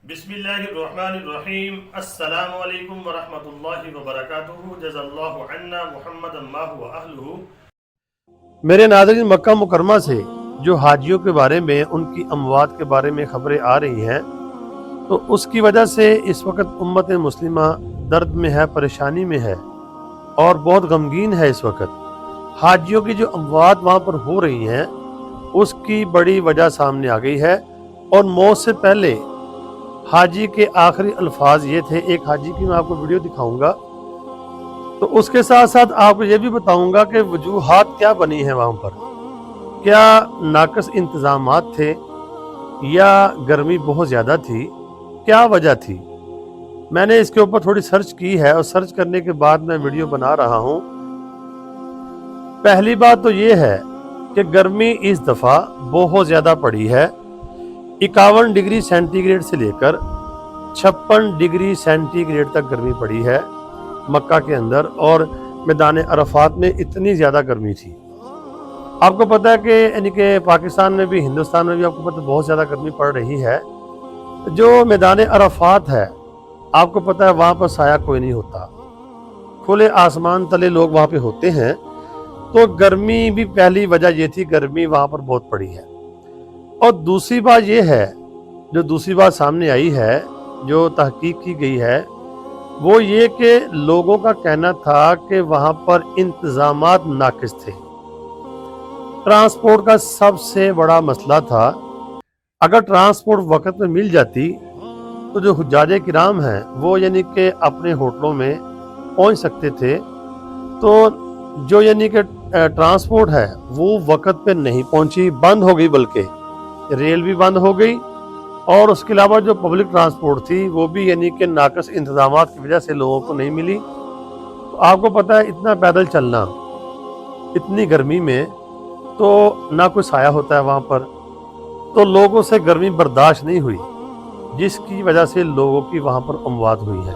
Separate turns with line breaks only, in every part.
बिस्मिल्लाहिर्रहमानिर्रहीम। अस्सलामु अलैकुम वरहमतुल्लाहि वबरकातुहू। जज़ाल्लाहु अन्ना मुहम्मदन मा हुवा अहलुहू।
मेरे नाज़रीन, मक्का मुकरमा से जो हाजियों के बारे में, उनकी अमवात के बारे में खबरें आ रही हैं, तो उसकी वजह से इस वक्त उम्मत मुस्लिमा दर्द में है, परेशानी में है और बहुत गमगीन है। इस वक्त हाजियों की जो अमवात वहाँ पर हो रही हैं, उसकी बड़ी वजह सामने आ गई है। और मौत से पहले हाजी के आखिरी अल्फाज ये थे। एक हाजी की मैं आपको वीडियो दिखाऊंगा, तो उसके साथ साथ आपको ये भी बताऊंगा कि वजूहात क्या बनी है वहाँ पर। क्या नाकस इंतजामात थे या गर्मी बहुत ज़्यादा थी, क्या वजह थी? मैंने इसके ऊपर थोड़ी सर्च की है और सर्च करने के बाद मैं वीडियो बना रहा हूँ। पहली बात तो ये है कि गर्मी इस दफ़ा बहुत ज़्यादा पड़ी है। 51 डिग्री सेंटीग्रेड से लेकर 56 डिग्री सेंटीग्रेड तक गर्मी पड़ी है मक्का के अंदर, और मैदान अरफात में इतनी ज़्यादा गर्मी थी। आपको पता है कि यानी कि पाकिस्तान में भी, हिंदुस्तान में भी आपको पता है बहुत ज़्यादा गर्मी पड़ रही है। जो मैदान अरफात है, आपको पता है वहाँ पर साया कोई नहीं होता, खुले आसमान तले लोग वहाँ पे होते हैं। तो गर्मी भी पहली वजह ये थी, गर्मी वहाँ पर बहुत पड़ी है। और दूसरी बात ये है, जो दूसरी बात सामने आई है, जो तहकीक की गई है, वो ये कि लोगों का कहना था कि वहाँ पर इंतजामात नाकिस थे। ट्रांसपोर्ट का सबसे बड़ा मसला था। अगर ट्रांसपोर्ट वक्त में मिल जाती तो जो हुज्जाजे किराम हैं वो यानी कि अपने होटलों में पहुँच सकते थे। तो जो यानी कि ट्रांसपोर्ट है वो वक्त पे नहीं पहुँची, बंद हो गई, बल्कि रेल भी बंद हो गई। और उसके अलावा जो पब्लिक ट्रांसपोर्ट थी वो भी यानी कि नाकस इंतजामात की वजह से लोगों को नहीं मिली। तो आपको पता है इतना पैदल चलना इतनी गर्मी में, तो ना कोई साया होता है वहाँ पर, तो लोगों से गर्मी बर्दाश्त नहीं हुई, जिसकी वजह से लोगों की वहाँ पर अमवात हुई है।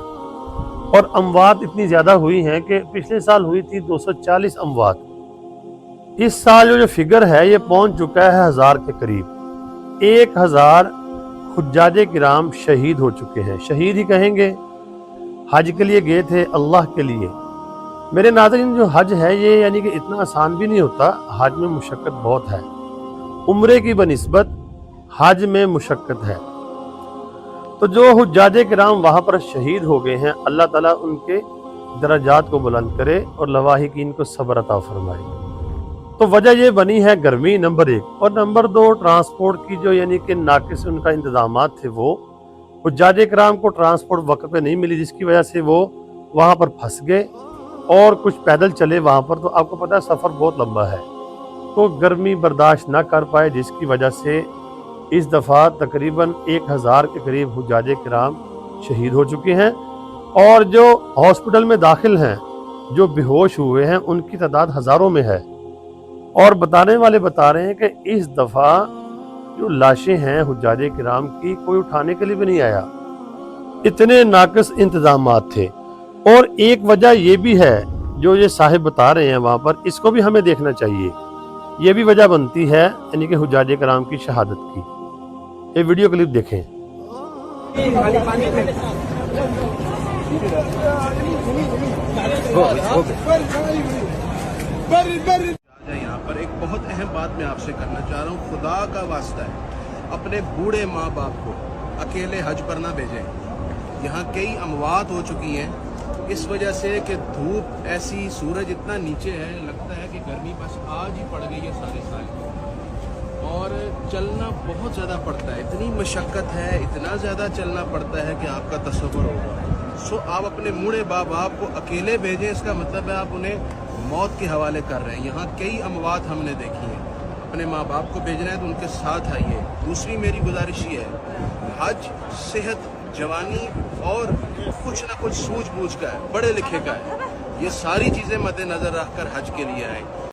और अमवात इतनी ज़्यादा हुई हैं कि पिछले साल हुई थी 240 अमवात। इस साल जो फिगर है ये पहुँच चुका है 1000 के करीब। 1000 हुज्जाजे किराम शहीद हो चुके हैं। शहीद ही कहेंगे, हज के लिए गए थे, अल्लाह के लिए। मेरे नाज़रीन, जो हज है ये यानी कि इतना आसान भी नहीं होता। हज में मुशक्क़त बहुत है, उम्रे की बनिस्बत हज में मुशक्क़त है। तो जो हुज्जाजे किराम वहाँ पर शहीद हो गए हैं, अल्लाह ताला उनके दरजात को बुलंद करे और लवाहिकीन को सब्र अता फरमाए। तो वजह ये बनी है गर्मी, नंबर 1। और नंबर 2, ट्रांसपोर्ट की जो यानी कि नाकिस उनका इंतजामात थे, वो हुज्जाजे किराम को ट्रांसपोर्ट वक्त पे नहीं मिली, जिसकी वजह से वो वहाँ पर फंस गए और कुछ पैदल चले वहाँ पर। तो आपको पता है सफ़र बहुत लंबा है, तो गर्मी बर्दाश्त ना कर पाए, जिसकी वजह से इस दफ़ा तकरीबन 1000 के करीब हुज्जाजे किराम शहीद हो चुके हैं। और जो हॉस्पिटल में दाखिल हैं, जो बेहोश हुए हैं, उनकी तादाद हज़ारों में है। और बताने वाले बता रहे हैं कि इस दफ़ा जो लाशें हैं हुज्जाजे किराम की, कोई उठाने के लिए भी नहीं आया, इतने नाकिस इंतजामात थे। और एक वजह ये भी है जो ये साहिब बता रहे हैं वहाँ पर, इसको भी हमें देखना चाहिए। ये भी वजह बनती है यानी कि हुज्जाजे किराम की शहादत की। ये वीडियो क्लिप देखें।
यहाँ पर एक बहुत अहम बात मैं आपसे करना चाह रहा हूँ। खुदा का वास्ता है, अपने बूढ़े माँ बाप को अकेले हज पर ना भेजें। यहाँ कई अमवात हो चुकी हैं इस वजह से कि धूप ऐसी, सूरज इतना नीचे है, लगता है कि गर्मी बस आज ही पड़ गई है सारे साल की। और चलना बहुत ज़्यादा पड़ता है, इतनी मशक्क़त है, इतना ज़्यादा चलना पड़ता है कि आपका तसव्वुर होगा। सो आप अपने बूढ़े माँ बाप को अकेले भेजें, इसका मतलब है आप उन्हें मौत के हवाले कर रहे हैं। यहाँ कई अमवात हमने देखी हैं। अपने माँ बाप को भेजना है तो उनके साथ आइए। दूसरी मेरी गुजारिश ये है, हज सेहत, जवानी और कुछ ना कुछ सूझबूझ का है, पढ़े लिखे का है। ये सारी चीज़ें मद्देनज़र रख कर हज के लिए आए।